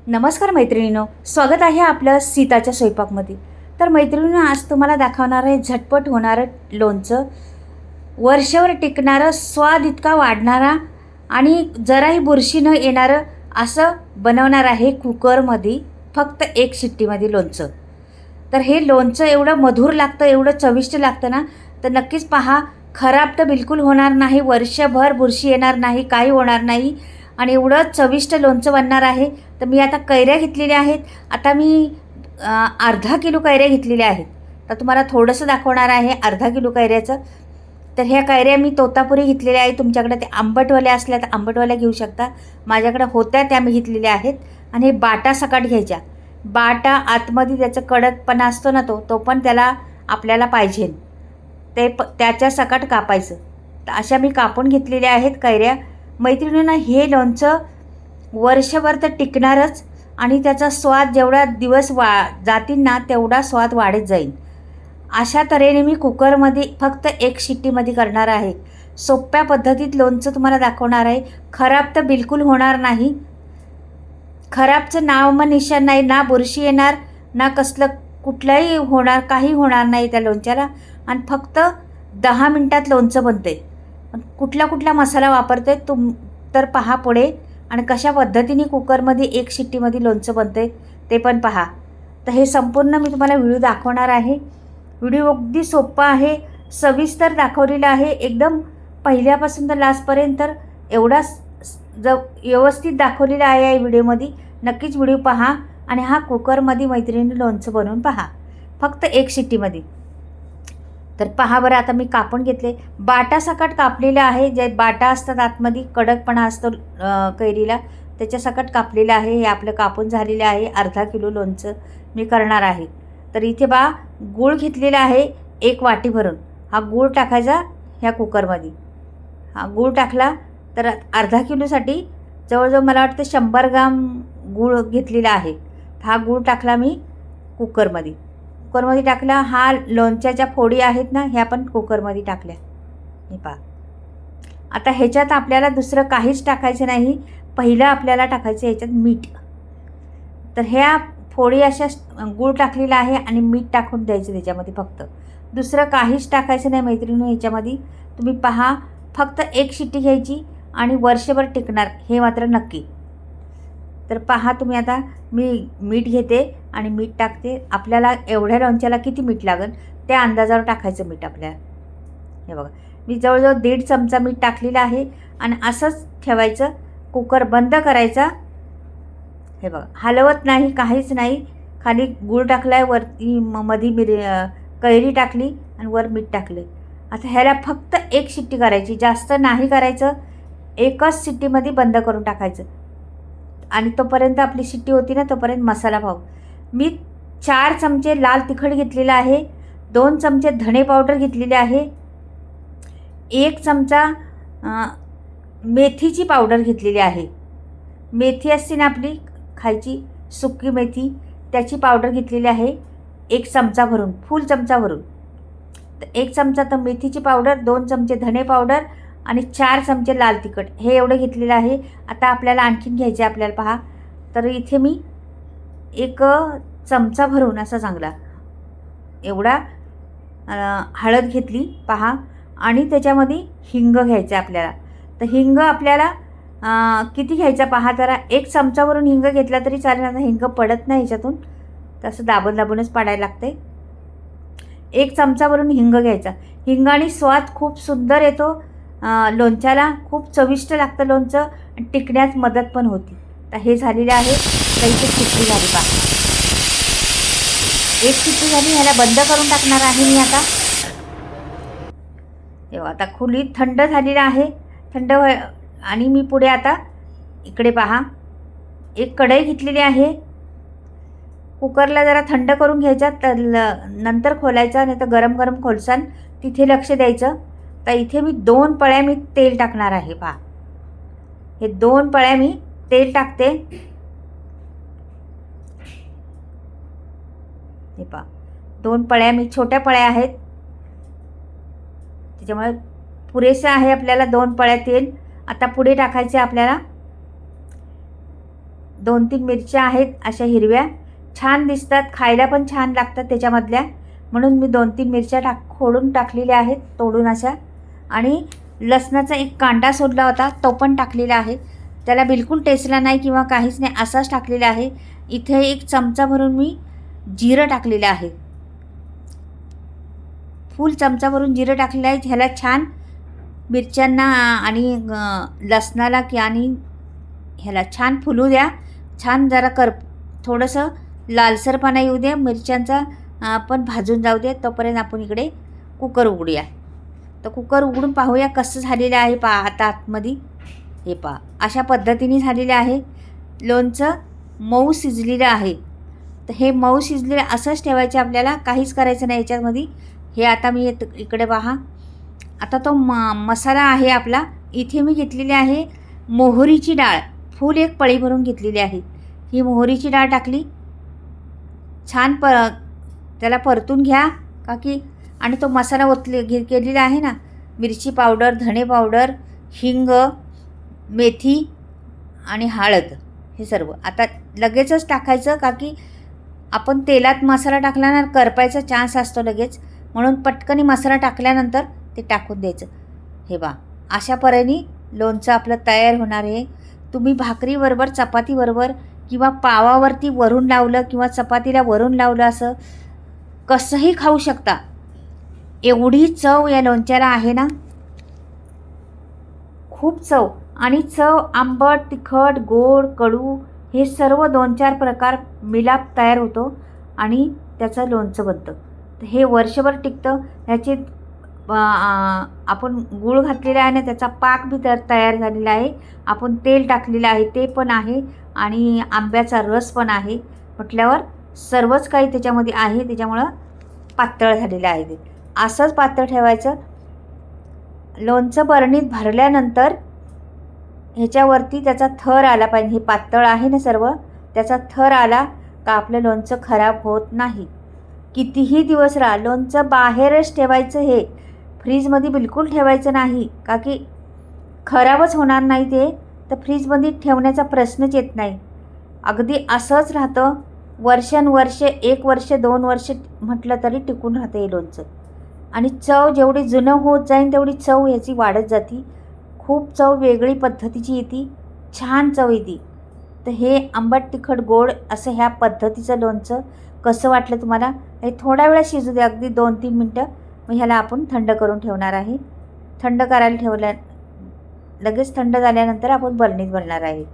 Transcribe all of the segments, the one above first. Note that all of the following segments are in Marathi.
नमस्कार मैत्रिणींनो, स्वागत आहे आपलं सीताच्या स्वयंपाकमध्ये. तर मैत्रिणींनो, आज तुम्हाला दाखवणार आहे झटपट होणारं लोणचं, वर्षभर टिकणारं, स्वाद इतका वाढणारा आणि जराही बुरशी न येणारं असं बनवणार आहे कुकरमध्ये फक्त एक शिट्टीमध्ये लोणचं. तर हे लोणचं एवढं मधुर लागतं, एवढं चविष्ट लागतं ना, तर नक्कीच पहा. खराब तर बिलकुल होणार नाही, वर्षभर बुरशी येणार नाही, काही होणार नाही आणि एवढं चविष्ट लोणचं बनणार आहे. तर मी आता कैऱ्या घेतलेल्या आहेत. आता मी अर्धा किलो कैऱ्या घेतलेल्या आहेत. तर तुम्हाला थोडंसं दाखवणार आहे अर्धा किलो कैऱ्याचं. तर ह्या कैऱ्या मी तोतापुरी घेतलेल्या आहेत. तुमच्याकडे ते आंबटवाल्या असल्या तर आंबटवाल्या घेऊ शकता. माझ्याकडे होत्या त्या मी घेतलेल्या आहेत. आणि हे बाटा सकट घ्यायच्या. बाटा आतमध्ये त्याचं कडकपणा असतो ना, तो पण त्याला आपल्याला पाहिजे. त्याच्या सकट कापायचं. तर अशा मी कापून घेतलेल्या आहेत कैऱ्या. मैत्रिणींना हे लोणचं वर्षभर तर टिकणारच आणि त्याचा स्वाद जेवढा दिवस जातील ना, तेवढा स्वाद वाढत जाईल. अशा तऱ्हेने मी कुकरमध्ये फक्त एक शिट्टीमध्ये करणार आहे. सोप्या पद्धतीत लोणचं तुम्हाला दाखवणार आहे. खराब तर बिलकुल होणार नाही. खराबचं नाव निशाण नाही, ना बुरशी येणार, ना कसलं कुठलाही होणार, काही होणार नाही त्या लोणच्याला. आणि फक्त 10 मिनटात लोणचं बनते. कुठला मसाला वापरते तर पहा पुढे, आणि कशा पद्धतीने कुकरमध्ये एक शिट्टीमध्ये लोणचं बनते ते पण पहा. तर हे संपूर्ण मी तुम्हाला व्हिडिओ दाखवणार आहे. व्हिडिओ अगदी सोपा आहे, सविस्तर दाखवलेला आहे, एकदम पहिल्यापासून तर लास्टपर्यंत. तर एवढा व्यवस्थित दाखवलेला आहे या व्हिडिओमध्ये. नक्कीच व्हिडिओ पहा आणि हा कुकरमध्ये मैत्रिणी लोणचं बनवून पहा फक्त एक शिट्टीमध्ये. तर पहा बरं, आता मी कापून घेतले. बाटा सकट कापलेलं आहे. जे बाटा असतात आतमध्ये, कडकपणा असतो कैरीला, त्याच्या सकट कापलेलं आहे. हे आपलं कापून झालेलं आहे. अर्धा किलो लोणचं मी करणार आहे. तर इथे गूळ घेतलेला आहे 1 वाटी भरून. हा गूळ टाकायचा ह्या कुकरमध्ये. हा गूळ टाकला तर अर्धा किलोसाठी जवळजवळ मला वाटतं 100 ग्राम गूळ घेतलेला आहे. हा गूळ टाकला मी कुकरमध्ये टाकला. हा लोणच्याच्या फोडी आहेत ना, ह्या पण कुकरमध्ये टाकल्या. हे पहा. आता ह्याच्यात आपल्याला दुसरं काहीच टाकायचं नाही. पहिलं आपल्याला टाकायचं ह्याच्यात मीठ. तर ह्या फोडी अशा गूळ टाकलेला आहे आणि मीठ टाकून द्यायचं त्याच्यामध्ये. फक्त दुसरं काहीच टाकायचं नाही मैत्रिणी ह्याच्यामध्ये. तुम्ही पहा, फक्त एक शिट्टी घ्यायची आणि वर्षभर टिकणार, हे मात्र नक्की. तर पहा तुम्ही, आता मी मीठ घेते आणि मीठ टाकते. आपल्याला एवढ्या लोणच्याला किती मीठ लागेल त्या अंदाजावर टाकायचं मीठ आपल्याला. हे बघा, मी जवळजवळ 1.5 चमचा मीठ टाकलेलं आहे आणि असंच ठेवायचं. कुकर बंद करायचा. हे बघा, हलवत नाही, काहीच नाही. खाली गूळ टाकला आहे, वरती मध्ये कैरी टाकली आणि वर मीठ टाकले. आता ह्याला फक्त एक शिट्टी करायची, जास्त नाही करायचं. एकच शिट्टीमध्ये बंद करून टाकायचं. आणि तोपर्यंत आपली शिट्टी होती ना, तोपर्यंत मसाला पाव. मी 4 चमचे लाल तिखट घेतलेलं आहे, 2 चमचे धणे पावडर घेतलेले आहे, 1 चमचा मेथीची पावडर घेतलेली आहे. मेथी असते ना आपली खायची सुकी मेथी, त्याची पावडर घेतलेली आहे 1 चमचा भरून, फुल चमचा भरून. तर 1 चमचा तर मेथीची पावडर, 2 चमचे धणे पावडर आणि 4 चमचे लाल तिखट, हे एवढं घेतलेलं आहे. आता आपल्याला आणखीन घ्यायचे आपल्याला पहा. तर इथे मी 1 चमचा भरून असा चांगला एवढा हळद घेतली पहा. आणि त्याच्यामध्ये हिंग घ्यायचं आपल्याला. तर हिंग आपल्याला किती घ्यायचा पहा जरा. 1 चमचावरून हिंग घेतला तरी चालेल. आता हिंग पडत नाही ह्याच्यातून, तसं दाबूनच पाडायला लागते. 1 चमचावरून हिंग घ्यायचा. हिंगाने स्वाद खूप सुंदर येतो लोणच्याला, खूप चविष्ट लागतं लोणचं आणि टिकण्यास मदत पण होती. तर हे झालेलं आहे. तर इथे शिट्टी झाली पहा, 1 शिट्टी झाली. ह्याला बंद करून टाकणार आहे मी आता. तेव्हा आता खोलीत थंड झालेलं आहे. आणि मी पुढे आता इकडे पहा, 1 कढई घेतलेली आहे. कुकरला जरा थंड करून घ्यायचा, तर नंतर खोलायचा, नाही तर गरम गरम खोलसान, तिथे लक्ष द्यायचं. तर इथे मी 2 पळ्या मी तेल टाकणार आहे पहा. हे 2 पळ्या मी तेल टाकते. हे पहा, 2 पळ्या मी, छोट्या पळ्या आहेत त्याच्यामुळे पुरेसं आहे आपल्याला 2 पळ्या तेल. आता पुढे टाकायचे आपल्याला 2-3 मिरच्या आहेत अशा हिरव्या, छान दिसतात, खायला पण छान लागतात त्याच्यामधल्या, म्हणून मी 2-3 मिरच्या खोडून टाकलेल्या आहेत तोडून अशा. आणि लसणाचा एक कांडा सोडला होता तो पण टाकलेला आहे. त्याला बिलकुल टेस्टला नाही किंवा काहीच नाही, असाच टाकलेला आहे. इथे 1 चमचा भरून मी जिरं टाकलेलं आहे, फुल चमचा भरून जिरं टाकलेलं आहे. ह्याला छान मिरच्यांना आणि लसणाला आणि ह्याला छान फुलू द्या. छान जरा थोडंसं लालसरपणा येऊ द्या, मिरच्यांचा पण भाजून जाऊ द्या. तोपर्यंत आपण इकडे कुकर उघडूया. तर कुकर उघडून पाहूया कसं झालेलं आहे. पहा आता आतमध्ये हे पहा अशा पद्धतीने झालेलं आहे. लोणचं मऊ शिजलेलं आहे. तर हे मऊ शिजलेलं असंच ठेवायचं आपल्याला, काहीच करायचं नाही याच्यामध्ये. हे आता मी इकडे पहा, आता तो मसाला आहे आपला. इथे मी घेतलेली आहे मोहरीची डाळ, फुल 1 पळी भरून घेतलेली आहे. ही मोहरीची डाळ टाकली, छान त्याला परतून घ्या की. आणि तो मसाला केलेला आहे ना, मिरची पावडर, धणे पावडर, हिंग, मेथी आणि हळद, हे सर्व आता लगेचच टाकायचं की आपण तेलात मसाला टाकला ना करपायचा चान्स असतो लगेच, म्हणून पटकन मसाला टाकल्यानंतर ते टाकून द्यायचं. हे बा अशा परीने लोणचं आपलं तयार होणार आहे. तुम्ही भाकरीबरोबर, चपातीबरोबर किंवा पावावरती वरून लावलं किंवा चपातीला वरून लावलं, असं कसंही खाऊ शकता. एवढी चव या लोणच्याला आहे ना, खूप चव. आणि चव आंबट, तिखट, गोड, कडू हे सर्व 2-4 प्रकार मिलाप तयार होतो आणि त्याचं लोणचं बनतं. तर हे वर्षभर टिकतं. ह्याचे आपण गूळ घातलेला आहे ना, त्याचा पाक बी तयार झालेला आहे. आपण तेल टाकलेलं आहे ते पण आहे आणि आंब्याचा रस पण आहे. म्हटल्यावर सर्वच काही त्याच्यामध्ये आहे, त्याच्यामुळं पातळ झालेलं आहे. ते असंच पातळ ठेवायचं. लोणचं बरणीत भरल्यानंतर ह्याच्यावरती त्याचा थर आला पाहिजे. हे पातळ आहे ना सर्व, त्याचा थर आला का आपलं लोणचं खराब होत नाही. कितीही दिवस राहा, लोणचं बाहेरच ठेवायचं. हे फ्रीजमध्ये बिलकुल ठेवायचं नाही की खराबच होणार नाही ते. तर फ्रीजमध्ये ठेवण्याचा प्रश्नच येत नाही. अगदी असंच राहतं वर्षानुवर्ष, 1 वर्ष 2 वर्ष म्हटलं तरी टिकून राहतं हे लोणचं. आणि चव जेवढी जुनं होत जाईल तेवढी चव याची वाढत जाते. खूप चव वेगळी पद्धतीची येते, छान चव येते. तर हे आंबट, तिखट, गोड असं ह्या पद्धतीचं लोणचं कसं वाटलं तुम्हाला? हे थोडा वेळ शिजू द्या, अगदी 2-3 मिनटं. मग ह्याला आपण थंड करून ठेवणार आहे. थंड करायला लगेच थंड झाल्यानंतर आपण बरणीत भरणार आहे.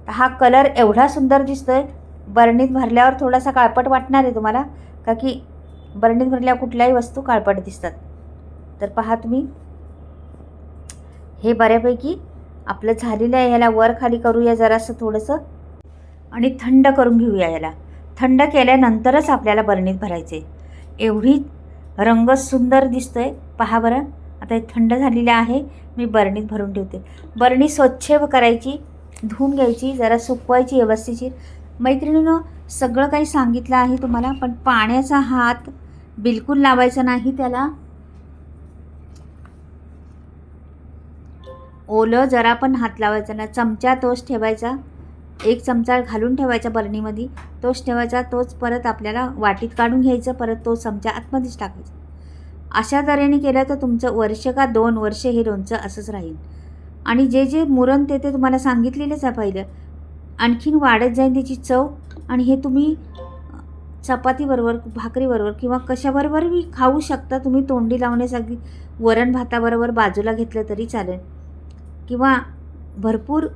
हा कलर एवढा सुंदर दिसतोय. बरणीत भरल्यावर थोडासा काळपट वाटणार आहे तुम्हाला, की बरणीत भरल्यावर कुठल्याही वस्तू काळपट दिसतात. तर पहा तुम्ही, हे बऱ्यापैकी आपलं झालेलं आहे. ह्याला वर खाली करूया जरासं थोडंसं आणि थंड करून घेऊया. याला थंड केल्यानंतरच आपल्याला बरणीत भरायचे. एवढी रंग सुंदर दिसतोय पहा बरं. आता हे थंड झालेलं आहे, मी बरणीत भरून ठेवते. बरणी स्वच्छ करायची, धुवून घ्यायची, जरा सुकवायची व्यवस्थित. मैत्रिणीनं सगळं काही सांगितलं आहे तुम्हाला, पण पाण्याचा हात बिलकुल लावायचा नाही त्याला. ओलं जरा पण हात लावायचा ना. चमचा तोच ठेवायचा, 1 चमचा घालून ठेवायचा बरणीमध्ये, तोच ठेवायचा. तोच परत आपल्याला वाटीत काढून घ्यायचं, परत तो चमचा आतमध्येच टाकायचा. अशा तऱ्हेने केलं तर तुमचं वर्ष का 2 वर्ष हे लोणचं असंच राहील. आणि जे मुरण ते तुम्हाला सांगितलेलंच आहे पहिलं, आणखीन वाढत जाईल त्याची चव. आणि हे तुम्ही चपातीबरोबर, भाकरीबरोबर किंवा कशाबरोबरही खाऊ शकता. तुम्ही तोंडी लावण्यासाठी वरण भाताबरोबर बाजूला घेतलं तरी चालेल, किंवा भरपूर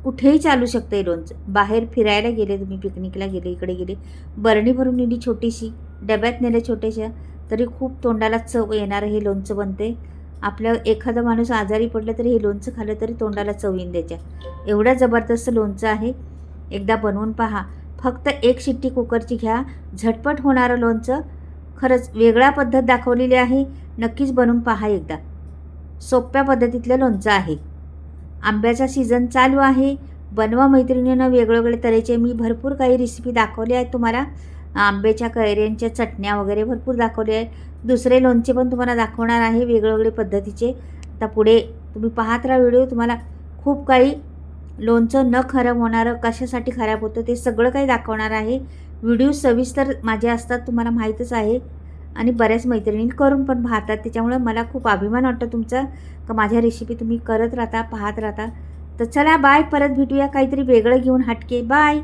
कुठेही चालू शकतं हे लोणचं. बाहेर फिरायला गेले तुम्ही, पिकनिकला गेले, इकडे गेले, बरणी भरून नेली छोटीशी, डब्यात नेलं छोट्याशा, तरी खूप तोंडाला चव येणारं हे लोणचं बनते. आपलं एखादा माणूस आजारी पडलं तरी हे लोणचं खाल्लं तरी तोंडाला चव येईन त्याच्या. एवढं जबरदस्त लोणचं आहे. एकदा बनवून पहा. फक्त 1 शिट्टी कुकरची घ्या, झटपट होणारं लोणचं. खरंच वेगळा पद्धत दाखवलेली आहे, नक्कीच बनवून पहा एकदा. सोप्या पद्धतीतलं लोणचं आहे. आंब्याचा सीझन चालू आहे, बनवा मैत्रिणींना वेगवेगळे तऱ्हेचे. मी भरपूर काही रेसिपी दाखवल्या आहेत तुम्हाला. आंब्याच्या कैऱ्यांच्या चटण्या वगैरे भरपूर दाखवले आहेत. दुसरे लोणचे पण तुम्हाला दाखवणार आहे वेगवेगळे पद्धतीचे. आता पुढे तुम्ही पाहत राहा व्हिडिओ, तुम्हाला खूप काही लोणचं न खराब होणारं, कशासाठी खराब होतं ते सगळं काही दाखवणार आहे. व्हिडिओ सविस्तर माझे असतात, तुम्हाला माहीतच आहे. आणि बऱ्याच मैत्रिणी करून पण पाहतात, त्याच्यामुळे मला खूप अभिमान वाटतो तुमचा का माझ्या रेसिपी तुम्ही करत राहता, पाहत राहता. तर चला बाय, परत भेटूया काहीतरी वेगळं घेऊन हटके. बाय.